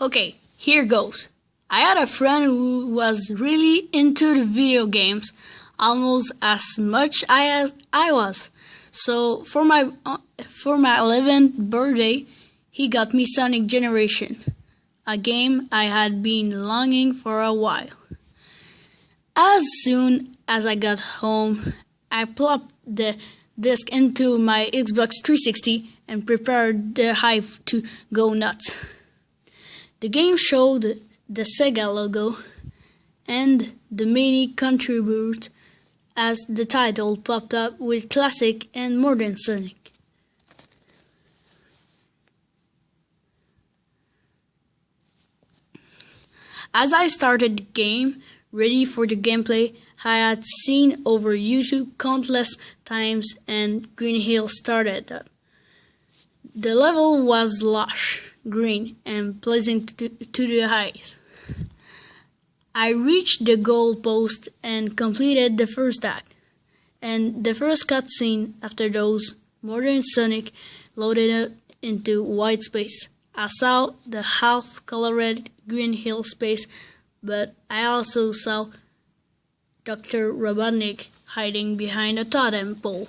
Okay, here goes. I had a friend who was really into the video games, almost as much as I was. So for my 11th birthday, he got me Sonic Generation, a game I had been longing for a while. As soon as I got home, I plopped the disc into my Xbox 360 and prepared the hive to go nuts. The game showed the Sega logo and the many contributors as the title popped up with Classic and Modern Sonic. As I started the game, ready for the gameplay I had seen over YouTube countless times, and Green Hill started up. The level was lush, green, and pleasant to the eyes. I reached the goal post and completed the first act, and the first cutscene after those, Modern Sonic loaded up into white space. I saw the half-colored Green Hill space, but I also saw Dr. Robotnik hiding behind a totem pole.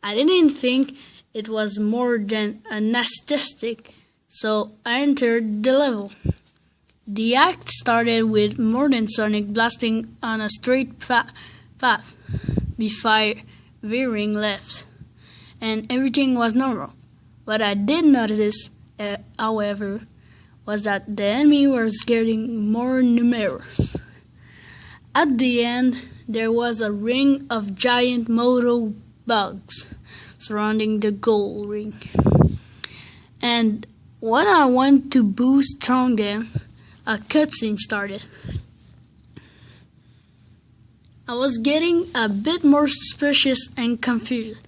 I didn't think it was more than an aesthetic, so I entered the level. The act started with Modern Sonic blasting on a straight path before veering left, and everything was normal. What I did notice, however, was that the enemy was getting more numerous. At the end, there was a ring of giant moto bugs surrounding the goal ring. And when I went to boost on them, a cutscene started. I was getting a bit more suspicious and confused,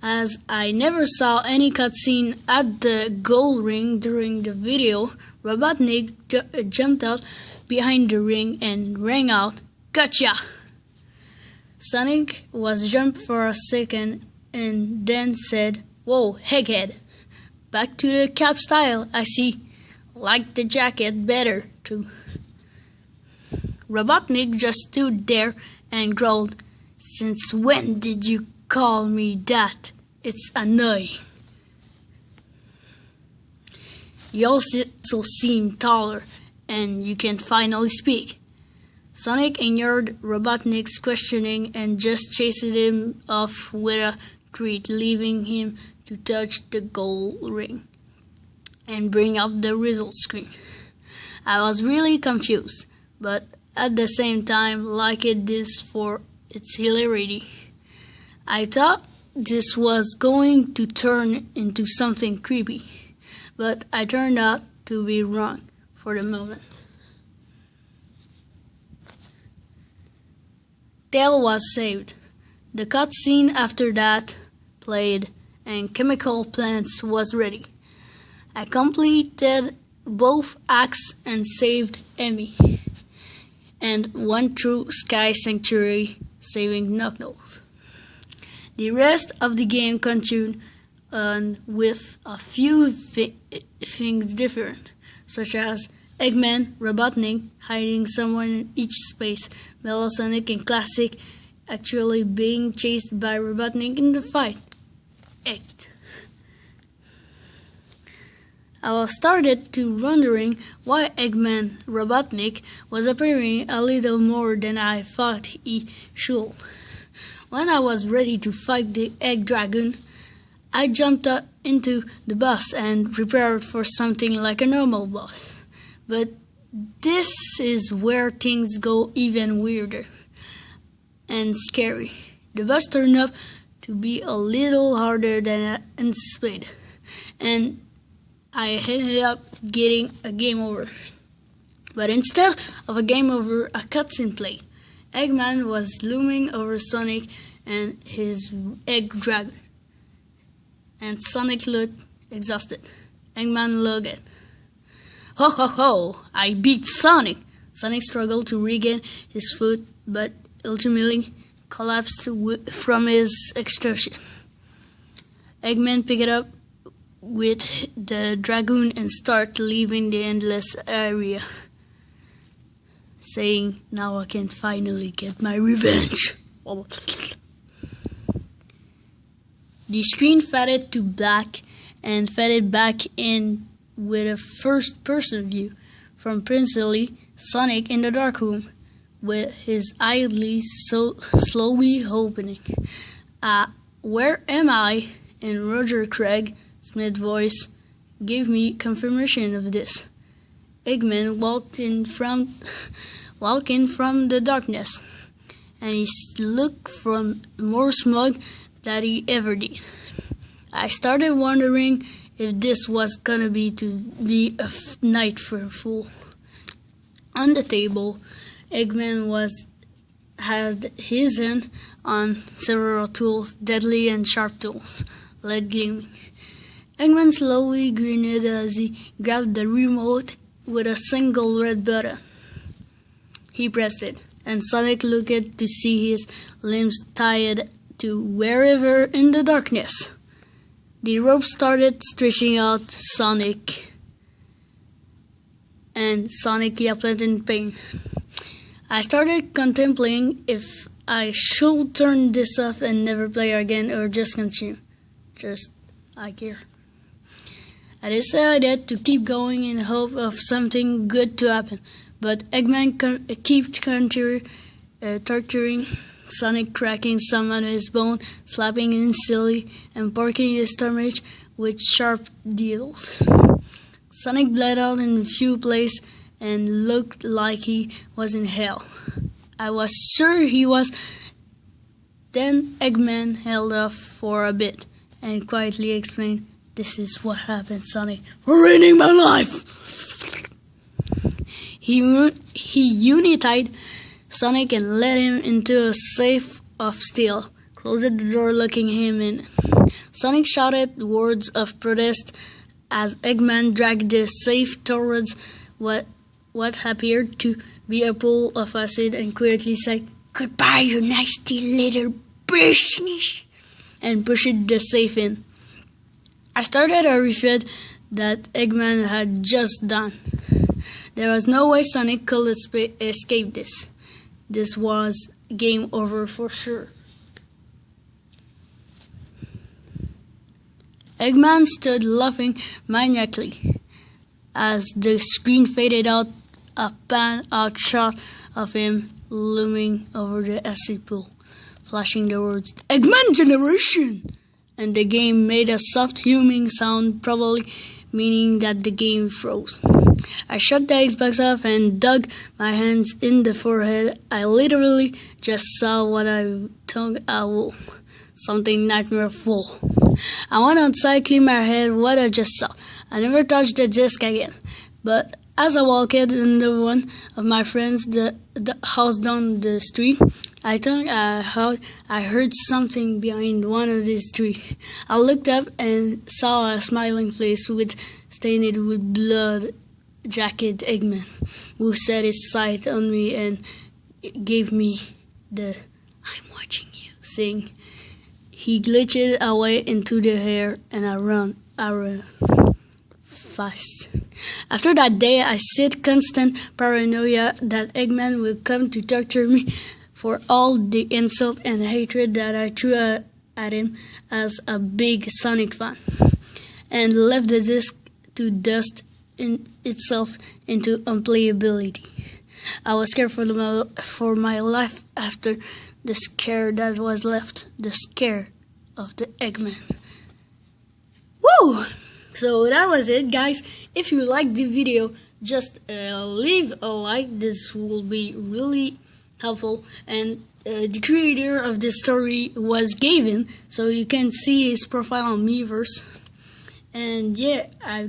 as I never saw any cutscene at the goal ring during the video. Robotnik jumped out behind the ring and rang out, "Gotcha!" Sonic was jumped for a second and then said, "Whoa, egghead. Back to the cap style, I see. Like the jacket better, too." Robotnik just stood there and growled, "Since when did you call me that? It's annoying." You also seem taller, and you can finally speak. Sonic ignored Robotnik's questioning and just chased him off with a treat, leaving him to touch the goal ring and bring up the result screen. I was really confused, but at the same time liked this for its hilarity. I thought this was going to turn into something creepy, but I turned out to be wrong for the moment. Tail was saved. The cutscene after that played, and Chemical Plants was ready. I completed both acts and saved Emmy, and went through Sky Sanctuary, saving Knuckles. The rest of the game continued on with a few things different, such as EggMan, Robotnik hiding somewhere in each space, Mellow Sonic and Classic actually being chased by Robotnik in the fight. I was started to wondering why EggMan Robotnik was appearing a little more than I thought he should. When I was ready to fight the Egg Dragon, I jumped up into the boss and prepared for something like a normal boss. But this is where things go even weirder and scary. The boss turned up to be a little harder than I anticipated, and I ended up getting a game over. But instead of a game over, a cutscene played. EggMan was looming over Sonic and his Egg Dragon, and Sonic looked exhausted. EggMan looked. "Ho ho ho! I beat Sonic!" Sonic struggled to regain his foot, but ultimately collapsed from his exertion. EggMan picked up with the dragoon and start leaving the endless area, saying, "Now I can finally get my revenge." The screen faded to black and faded back in with a first-person view from principally Sonic in the dark room, with his eyelids so slowly opening. "Where am I?" And Roger Craig Smith's voice gave me confirmation of this. EggMan walked in from the darkness, and he looked more smug than he ever did. I started wondering if this was gonna be a night for a fool. On the table, EggMan had his hand on several tools, deadly and sharp tools, lead gleaming. EggMan slowly grinned as he grabbed the remote with a single red button. He pressed it, and Sonic looked to see his limbs tied to wherever in the darkness. The rope started stretching out Sonic, and Sonic yelped in pain. I started contemplating if I should turn this off and never play again, or just continue. I care. I decided to keep going in hope of something good to happen, but EggMan kept torturing Sonic, cracking some of his bone, slapping him silly, and poking his stomach with sharp needles. Sonic bled out in a few places and looked like he was in hell. I was sure he was. Then EggMan held off for a bit and quietly explained, "This is what happened, Sonic, for ruining my life." He unified Sonic and led him into a safe of steel, closed the door locking him in. Sonic shouted words of protest as EggMan dragged the safe towards what appeared to be a pool of acid and quietly said, "Goodbye, you nasty little business," and pushed the safe in. I started horrified that EggMan had just done. There was no way Sonic could escape this. This was game over for sure. EggMan stood laughing maniacally as the screen faded out, a pan-out shot of him looming over the acid pool, flashing the words, "EggMan Generation!" And the game made a soft humming sound, probably meaning that the game froze. I shut the Xbox off and dug my hands in the forehead. I literally just saw what I thought I would. Something nightmareful. I went outside, cleaned my head, what I just saw. I never touched the disc again. But as I walked into one of my friends' the house down the street, I thought I heard something behind one of these trees. I looked up and saw a smiling face stained with blood jacket EggMan, who set his sight on me and gave me the "I'm watching you" thing. He glitched away into the air and I ran fast. After that day, I sit constant paranoia that EggMan will come to torture me for all the insult and hatred that I threw at him as a big Sonic fan, and left the disc to dust itself into unplayability. I was scared for my life after the scare that was left, the scare of the EggMan. Woo! So that was it, guys. If you liked the video, just leave a like. This will be really helpful. And the creator of this story was Gavin, so you can see his profile on Miiverse. And yeah, I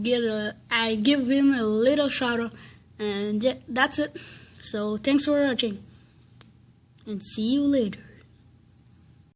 give him a little shout out. And yeah, that's it. So thanks for watching, and see you later.